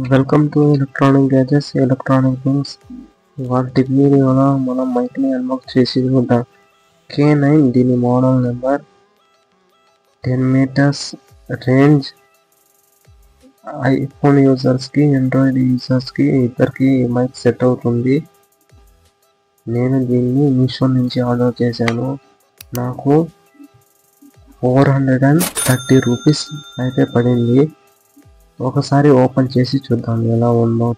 Welcome to Electronic Gadgets, Electronic Things. వాటి వీడియోలో మనం మైక్ని అన్బాక్స్ చేసి చూద్దాం. K9 దీని model number 10 meters range. IPhone యూజర్స్కి ఆండ్రాయిడ్ యూజర్స్కి ఇద్దరికి మైక్ సెట్ అవుతుంది. నేను దీన్ని మీషో నుంచి ఆర్డర్ చేశాను. నాకు 430 రూపీస్ అయితే పడింది. ఒకసారి ఓపెన్ చేసి చూద్దాం ఎలా ఉందో.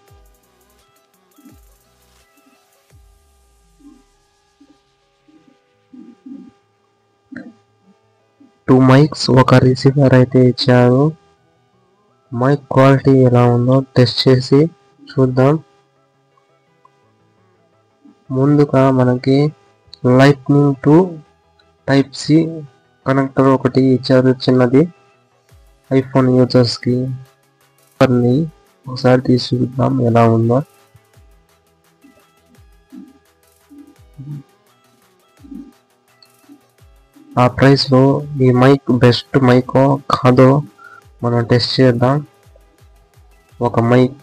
టూ మైక్స్ ఒక రిసీవర్ అయితే ఇచ్చారు. మైక్ క్వాలిటీ ఎలా ఉందో టెస్ట్ చేసి చూద్దాం. ముందుగా మనకి lightning to type C connector ఒకటి ఇచ్చారు చిన్నది. ఐఫోన్ యూజర్స్కి ఒకసారి తీసి చూద్దాం ఎలా ఉందో. ఆ ప్రైస్లో ఈ మైక్ బెస్ట్ మైకో కాదో మనం టెస్ట్ చేద్దాం. ఒక మైక్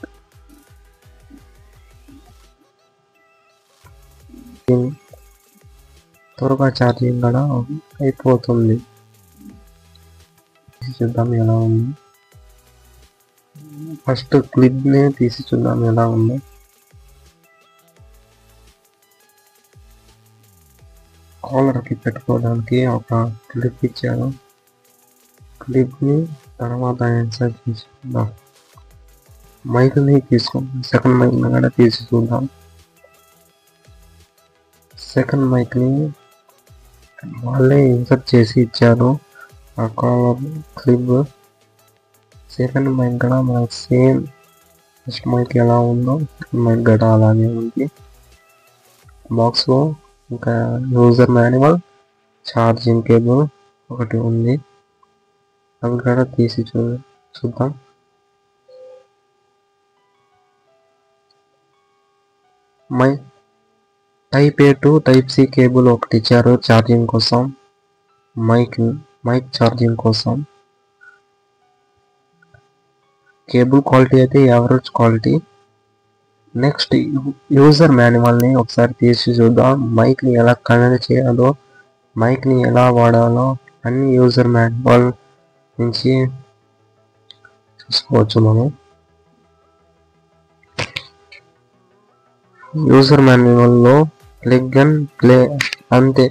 త్వరగా ఛార్జింగ్ కూడా అయిపోతుంది. చూద్దాం ఎలా ఉంది. ఫస్ట్ క్లిప్ని తీసి చూద్దాం ఎలా ఉంది. కాలర్కి పెట్టుకోవడానికి ఒక క్లిప్ ఇచ్చారు. క్లిప్ని తర్వాత ఇన్సర్ట్ చేసి చూద్దాం. మైక్ని తీసుకుందాం. సెకండ్ మైక్ని కూడా తీసి చూద్దాం. సెకండ్ మైక్ని వాళ్ళే ఇన్సర్ట్ చేసి ఇచ్చారు. ఆ కాలర్ క్లిప్ సెకండ్ మైక్ కూడా మనకి సేమ్ ఫస్ట్ మైక్ ఎలా ఉందో సెకండ్ మైక్ కూడా అలానే ఉంది. బాక్స్లో ఇంకా యూజర్ మాన్యువల్, ఛార్జింగ్ కేబుల్ ఒకటి ఉంది. అవి కూడా తీసి చూద్దాం. Mic type A to type C cable ఒకటి ఇచ్చారు ఛార్జింగ్ కోసం. మైక్ ఛార్జింగ్ కోసం. కేబుల్ క్వాలిటీ అయితే యావరేజ్ క్వాలిటీ. నెక్స్ట్ యూజర్ మాన్యువల్ని ఒకసారి తీసి చూద్దాం. మైక్ని ఎలా కనెక్ట్ చేయాలో, మైక్ని ఎలా వాడాలో అన్ని యూజర్ మాన్యువల్ నుంచి చూసుకోవచ్చు మనం. యూజర్ మాన్యువల్లో ప్లగ్ అండ్ ప్లే అంతే,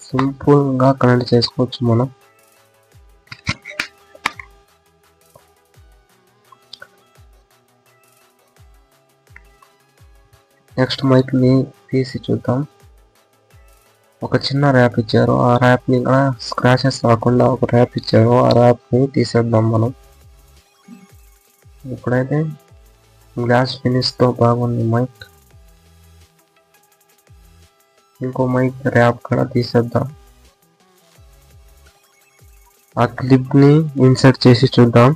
సింపుల్గా కనెక్ట్ చేసుకోవచ్చు మనం. నెక్స్ట్ మైక్ని తీసి చూద్దాం. ఒక చిన్న ర్యాప్ ఇచ్చారు. ఆ ర్యాప్ని స్క్రాచెస్ రాకుండా ఒక ర్యాప్ ఇచ్చారు. ఆ ర్యాప్ని తీసేద్దాం మనం. ఇప్పుడైతే గ్లాస్ ఫినిష్తో బాగుంది మైక్. ఇంకో మైక్ ర్యాప్ కూడా తీసేద్దాం. ఆ క్లిప్ని ఇన్సర్ట్ చేసి చూద్దాం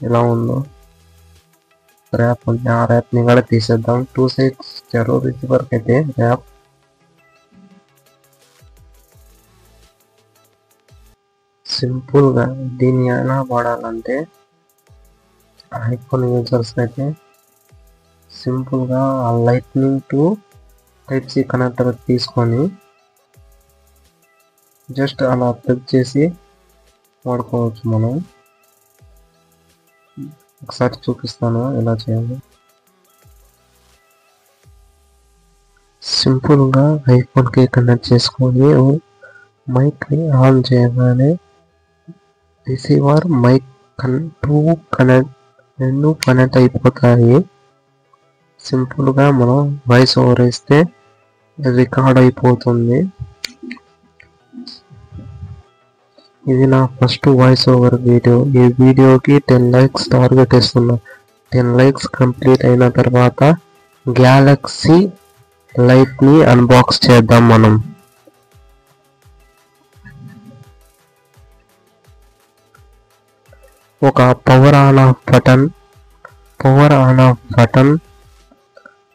ఎలా ఉందో. ర్యాప్ ఉంది, ఆ ర్యాప్ని కూడా తీసేద్దాం. 2 సైడ్స్ ఇచ్చారు రిసీవర్కి అయితే ర్యాప్. సింపుల్గా దీన్ని ఎలా వాడాలంటే ఐఫోన్ యూజర్స్ అయితే సింపుల్గా ఆ lightning to type C connector తీసుకొని జస్ట్ అలా ప్లగ్ చేసి వాడుకోవచ్చు మనం. ఒకసారి చూపిస్తాను ఎలా చేయాలి. సింపుల్గా ఐఫోన్కి కనెక్ట్ చేసుకొని మైక్ని ఆన్ చేయగానే రిసీవర్ మైక్ రెండు కనెక్ట్ అయిపోతాయి. సింపుల్గా మనం వాయిస్ ఓవర్ ఇస్తే రికార్డ్ అయిపోతుంది. ఇది నా ఫస్ట్ వాయిస్ ఓవర్ వీడియో. ఈ వీడియోకి 10 likes టార్గెట్ ఇస్తున్నా. 10 likes కంప్లీట్ అయిన తర్వాత గ్యాలక్సీ లైట్ని అన్బాక్స్ చేద్దాం మనం. ఒక పవర్ ఆన్ ఆఫ్ బటన్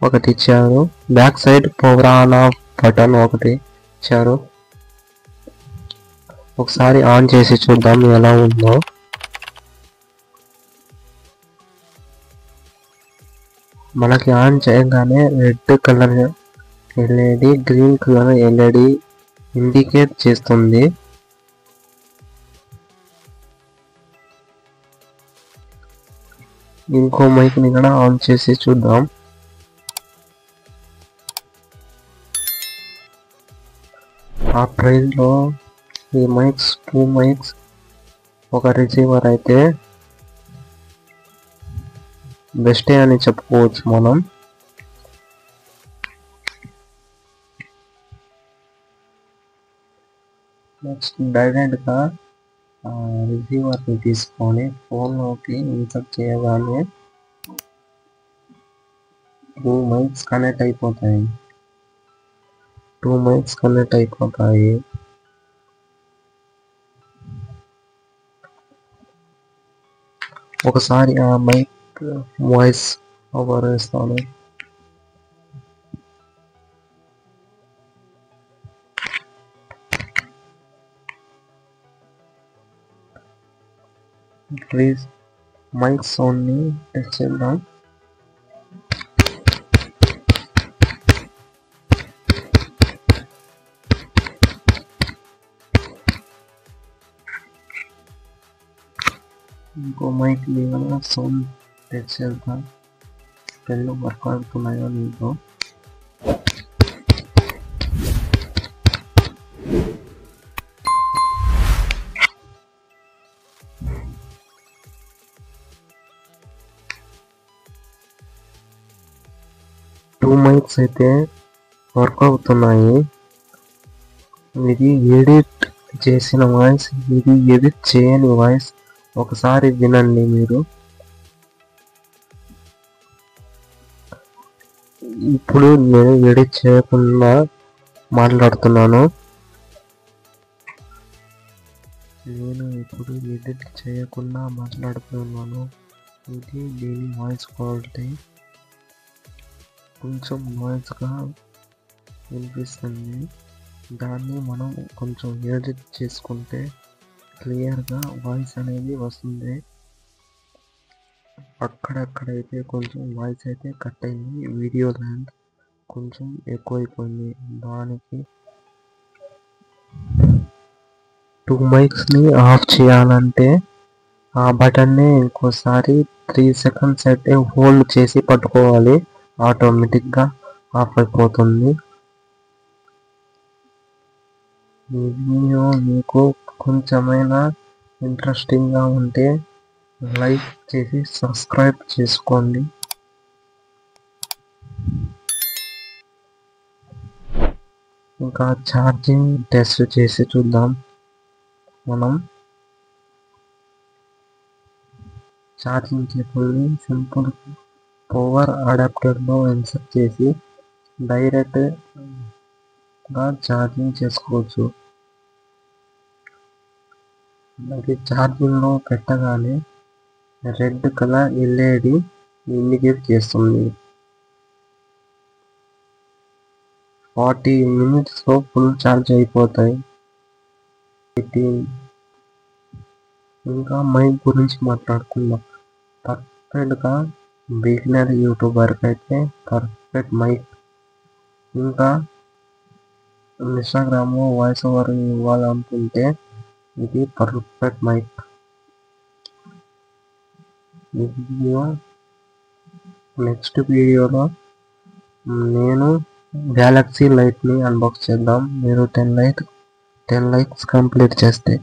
ఒకటి ఇచ్చారు. Back side power on off button ఒకటి ఇచ్చారు. ఒకసారి ఆన్ చేసి చూద్దాం ఎలా ఉందో. మనకి ఆన్ చేయగానే red colour LED green colour LED indicate చేస్తుంది. ఇంకో మైక్ని కూడా ఆన్ చేసి చూద్దాం. ఆ ప్రైస్లో ఈ మైక్స్ 2 మైక్స్ ఒక రిసీవర్ అయితే బెస్టే అని చెప్పుకోవచ్చు మనం. నెక్స్ట్ డైరెక్ట్గా రిసీవర్ని తీసుకొని ఫోన్లోకి ఇన్సర్ట్ చేయగానే 2 మైక్స్ కనెక్ట్ అయిపోతాయి. ఒకసారి ఆ మైక్ వాయిస్ ఓవర్ వేస్తాను. ప్లీజ్ మైక్ సౌండ్ని టెస్ట్ చేద్దాం. ఇంకో మైక్ మీద సౌండ్ టెస్ట్ చేద్దాం. రెండు వర్క్ అవుతున్నాయో నీతో. టూ మైక్స్ అయితే వర్క్ అవుతున్నాయి. ఇది ఎడిట్ చేసిన వాయిస్, ఇది ఎడిట్ చేయని వాయిస్. ఒకసారి వినండి మీరు. ఇప్పుడు నేను ఎడిట్ చేయకుండా మాట్లాడుతున్నాను. ఇది దీని వాయిస్ క్వాలిటీ కొంచెం నాయిస్గా వినిపిస్తుంది. దాన్ని మనం కొంచెం ఎడిట్ చేసుకుంటే క్లియర్గా వాయిస్ అనేది వస్తుంది. అక్కడక్కడైతే కొంచెం వాయిస్ అయితే కట్ అయింది. వీడియో లెంత్ కొంచెం ఎక్కువైపోయింది. దానికి 2 మైక్స్ని ఆఫ్ చేయాలంటే ఆ బటన్ని ఇంకోసారి 3 సెకండ్స్ అయితే హోల్డ్ చేసి పట్టుకోవాలి. ఆటోమేటిక్గా ఆఫ్ అయిపోతుంది. ఈ వీడియో మీకు కొంచెమైనా ఇంట్రెస్టింగ్గా ఉంటే లైక్ చేసి సబ్స్క్రైబ్ చేసుకోండి. ఇంకా ఛార్జింగ్ టెస్ట్ చేసి చూద్దాం. మనం ఛార్జింగ్ కేబుల్ని సింపుల్ పవర్ అడాప్టర్లో ఇన్సర్ట్ చేసి డైరెక్ట్గా ఛార్జింగ్ చేసుకోవచ్చు. అది ఛార్జింగ్లో పెట్టగానే రెడ్ కలర్ ఎల్ఈడి ఇండికేట్ చేస్తుంది. 40 మినిట్స్లో ఫుల్ ఛార్జ్ అయిపోతాయి. ఇంకా మైక్ గురించి మాట్లాడుకుందాం. పర్ఫెక్ట్గా బిగినర్ యూట్యూబర్కి అయితే పర్ఫెక్ట్ మైక్. ఇంకా ఇన్స్టాగ్రామ్ వాయిస్ ఓవర్ ఇవ్వాలనుకుంటే ఇది పర్ఫెక్ట్ మైక్. నెక్స్ట్ వీడియోలో నేను గ్యాలక్సీ లైట్ని అన్బాక్స్ చేద్దాం. మీరు 10 లైక్స్ కంప్లీట్ చేస్తే